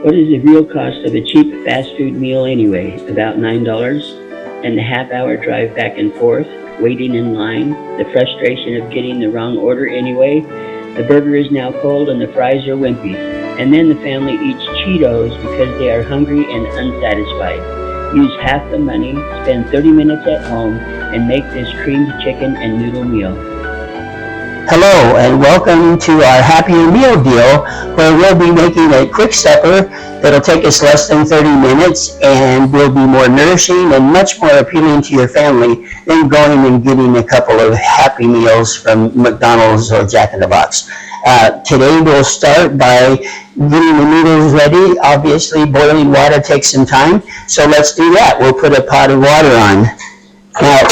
What is the real cost of a cheap fast food meal anyway? About $9? And the half-hour drive back and forth, waiting in line, the frustration of getting the wrong order anyway. The burger is now cold and the fries are wimpy. And then the family eats Cheetos because they are hungry and unsatisfied. Use half the money, spend 30 minutes at home, and make this creamed chicken and noodle meal. Hello and welcome to our Happier Meal Deal, where we'll be making a quick supper that'll take us less than 30 minutes and will be more nourishing and much more appealing to your family than going and getting a couple of Happy Meals from McDonald's or Jack in the Box. Today we'll start by getting the noodles ready. Obviously boiling water takes some time, so let's do that. We'll put a pot of water on. Now,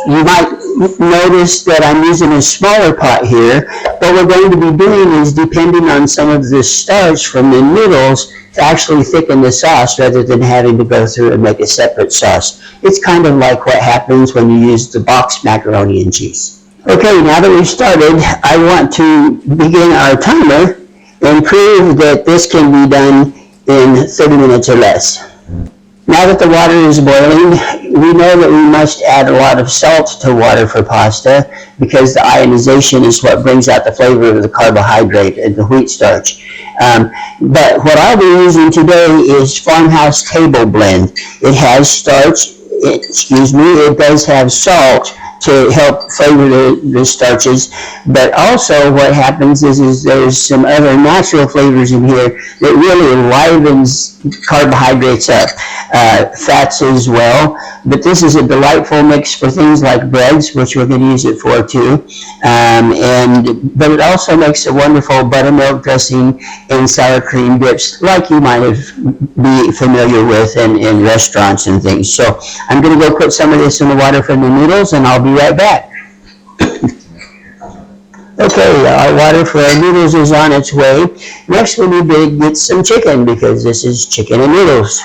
you might notice that I'm using a smaller pot here. What we're going to be doing is depending on some of the starch from the noodles to actually thicken the sauce rather than having to go through and make a separate sauce. It's kind of like what happens when you use the boxed macaroni and cheese. Okay, now that we've started, I want to begin our timer and prove that this can be done in 30 minutes or less. Now that the water is boiling, we know that we must add a lot of salt to water for pasta because the ionization is what brings out the flavor of the carbohydrate and the wheat starch. But what I'll be using today is Farmhouse Table Blend. It has starch, it does have salt to help flavor the starches, but also what happens is there's some other natural flavors in here that really livens carbohydrates up, fats as well. But this is a delightful mix for things like breads, which we're going to use it for too. But it also makes a wonderful buttermilk dressing and sour cream dips, like you might be familiar with in restaurants and things. So I'm going to go put some of this in the water from the noodles, and I'll be right back. Okay, our water for our noodles is on its way. Next we need to get some chicken because this is chicken and noodles.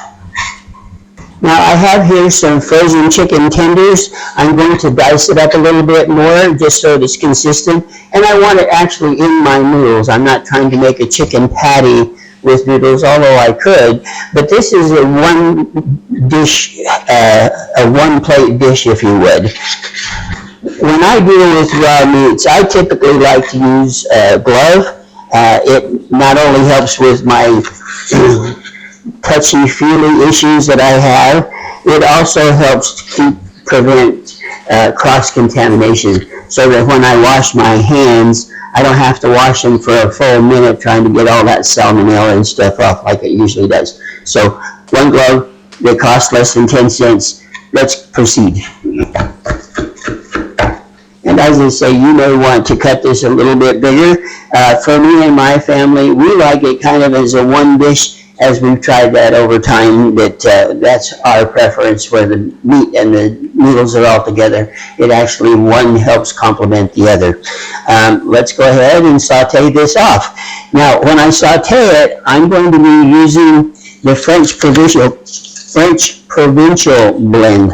Now I have here some frozen chicken tenders. I'm going to dice it up a little bit more just so it's consistent, and I want it actually in my noodles. I'm not trying to make a chicken patty with noodles, although I could, but this is a one plate dish, if you would. When I deal with raw meats, I typically like to use glove. It not only helps with my touchy-feely issues that I have, it also helps to prevent cross-contamination, so that when I wash my hands, I don't have to wash them for a full minute trying to get all that salmonella and stuff off like it usually does. So one glove that costs less than 10 cents. Let's proceed. And as I say, you may want to cut this a little bit bigger. For me and my family, we like it kind of as a one dish. As we've tried that over time, that's our preference where the meat and the noodles are all together. It actually, one helps complement the other. Let's go ahead and saute this off. Now, when I saute it, I'm going to be using the French Provincial blend.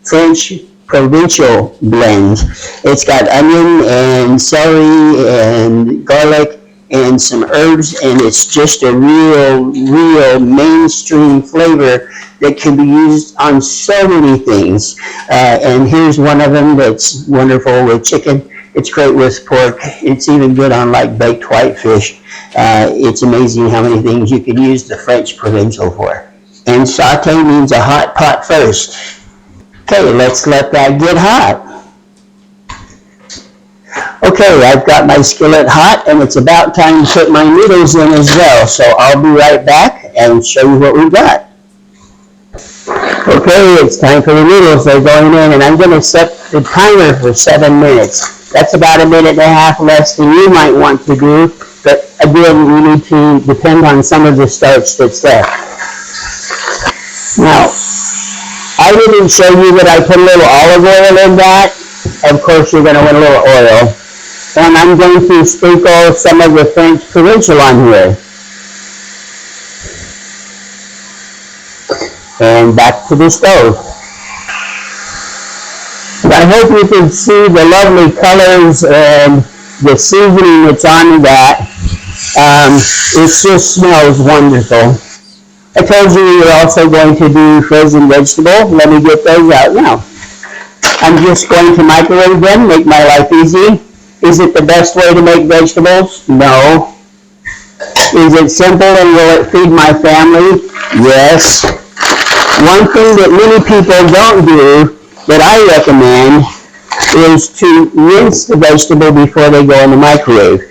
French Provincial blend. It's got onion and celery and garlic and some herbs, and it's just a real mainstream flavor that can be used on so many things. And here's one of them that's wonderful with chicken. It's great with pork. It's even good on like baked whitefish. It's amazing how many things you can use the French Provincial for. And saute means a hot pot first. Okay, let's let that get hot. Okay, I've got my skillet hot, and it's about time to put my noodles in as well, so I'll be right back and show you what we've got. Okay, it's time for the noodles. They're going in, and I'm going to set the timer for 7 minutes. That's about a minute and a half less than you might want to do, but again, we need to depend on some of the starch that's there. Now, I didn't show you that I put a little olive oil in that. Of course, you're going to want a little oil. And I'm going to sprinkle some of the French Provincial on here. And back to the stove. I hope you can see the lovely colors and the seasoning that's on that. It just smells wonderful. I told you we were also going to do frozen vegetables. Let me get those out now. I'm just going to microwave them, make my life easy. Is it the best way to make vegetables? No. Is it simple and will it feed my family? Yes. One thing that many people don't do that I recommend is to rinse the vegetable before they go in the microwave.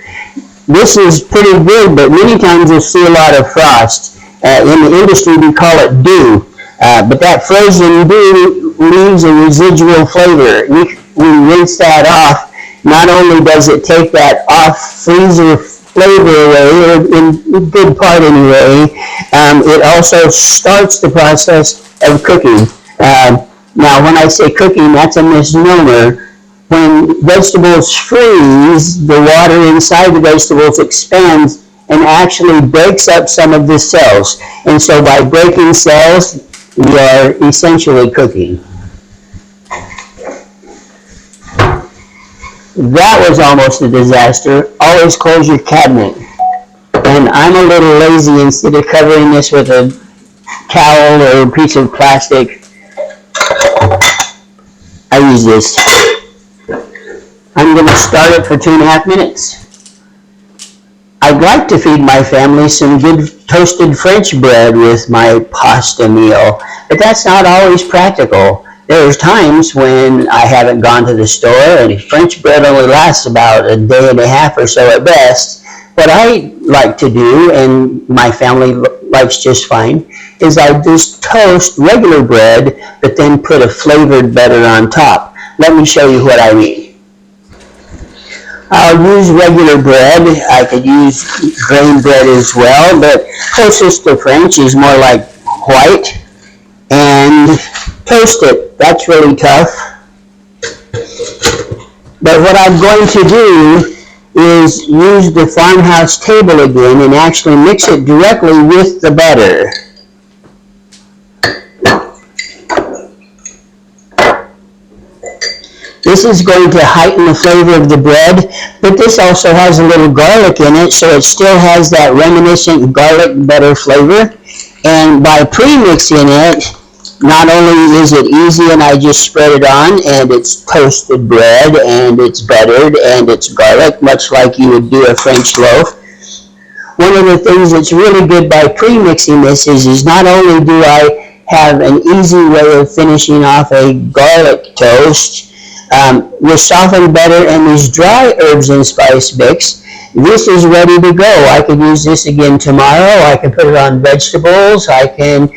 This is pretty good, but many times you'll see a lot of frost. In the industry, we call it dew. But that frozen dew leaves a residual flavor. We rinse that off. Not only does it take that off freezer flavor away, or in good part anyway, it also starts the process of cooking. Now, when I say cooking, that's a misnomer. When vegetables freeze, the water inside the vegetables expands and actually breaks up some of the cells. And so by breaking cells, we are essentially cooking. That was almost a disaster. Always close your cabinet. And I'm a little lazy. Instead of covering this with a towel or a piece of plastic, I use this. I'm going to start it for 2.5 minutes. I'd like to feed my family some good toasted French bread with my pasta meal, but that's not always practical. There's times when I haven't gone to the store and French bread only lasts about a day and a half or so at best. What I like to do, and my family likes just fine, is I just toast regular bread, but then put a flavored butter on top. Let me show you what I mean. I'll use regular bread. I could use grain bread as well, but closest to French is more like white. And toast it. That's really tough. But what I'm going to do is use the farmhouse table again and actually mix it directly with the butter. This is going to heighten the flavor of the bread, but this also has a little garlic in it, so it still has that reminiscent garlic butter flavor. And by pre-mixing it, not only is it easy and I just spread it on and it's toasted bread and it's buttered and it's garlic, much like you would do a French loaf. One of the things that's really good by pre-mixing this is not only do I have an easy way of finishing off a garlic toast, with softened butter and these dry herbs and spice mix, this is ready to go. I could use this again tomorrow. I can put it on vegetables. I can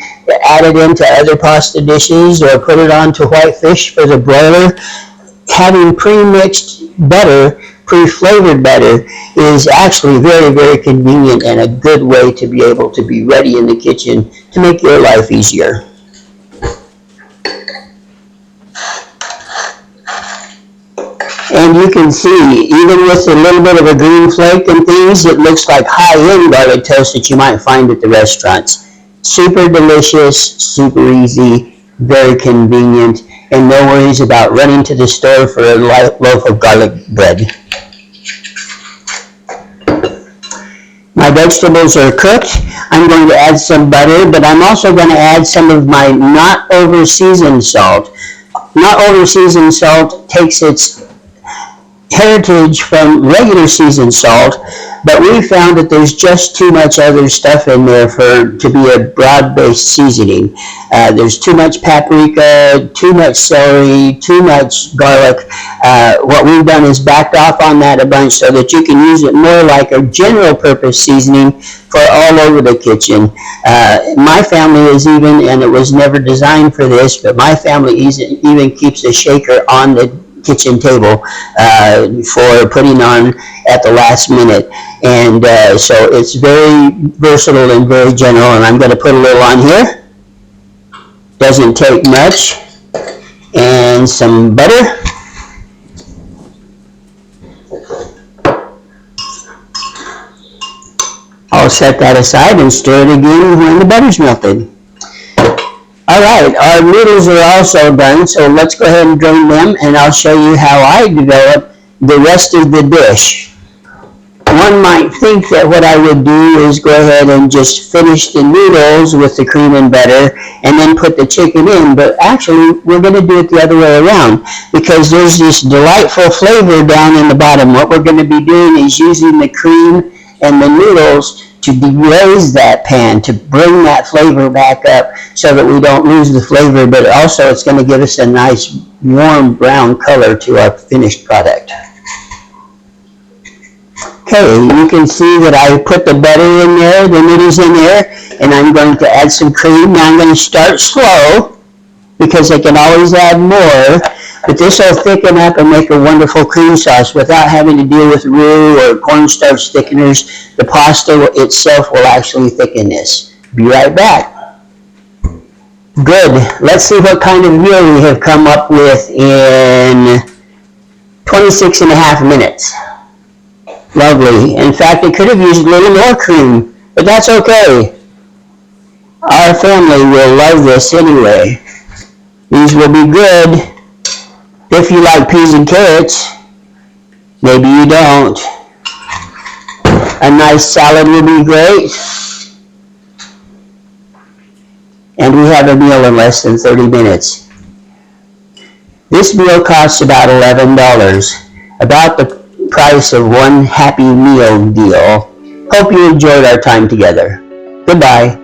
add it into other pasta dishes or put it onto white fish for the broiler. Having pre-mixed butter, pre-flavored butter, is actually very, very convenient and a good way to be able to be ready in the kitchen to make your life easier. And you can see, even with a little bit of a green flake and things, it looks like high-end garlic toast that you might find at the restaurants. Super delicious, super easy, very convenient, and no worries about running to the store for a loaf of garlic bread. My vegetables are cooked. I'm going to add some butter, but I'm also going to add some of my not over-seasoned salt. Not over-seasoned salt takes its heritage from regular seasoned salt, but we found that there's just too much other stuff in there to be a broad-based seasoning. There's too much paprika, too much celery, too much garlic. What we've done is backed off on that a bunch so that you can use it more like a general purpose seasoning for all over the kitchen. My family is even, and it was never designed for this, but my family even keeps a shaker on the kitchen table for putting on at the last minute, and so it's very versatile and very general. And I'm going to put a little on here. Doesn't take much, and some butter. I'll set that aside and stir it again when the butter's melted. Alright, our noodles are also done, so let's go ahead and drain them, and I'll show you how I develop the rest of the dish. One might think that what I would do is go ahead and just finish the noodles with the cream and butter and then put the chicken in, but actually we're going to do it the other way around because there's this delightful flavor down in the bottom. What we're going to be doing is using the cream and the noodles to deglaze that pan, to bring that flavor back up so that we don't lose the flavor, but also it's going to give us a nice warm brown color to our finished product. Okay, you can see that I put the butter in there, the noodles in there, and I'm going to add some cream. Now I'm going to start slow because I can always add more, but this will thicken up and make a wonderful cream sauce without having to deal with roux or cornstarch thickeners. The pasta itself will actually thicken this. Be right back. Good. Let's see what kind of meal we have come up with in 26 and a half minutes. Lovely. In fact, it could have used a little more cream, but that's okay. Our family will love this anyway. These will be good if you like peas and carrots. Maybe you don't. A nice salad will be great. And we have a meal in less than 30 minutes. This meal costs about $11, about the price of one Happy Meal deal. Hope you enjoyed our time together. Goodbye.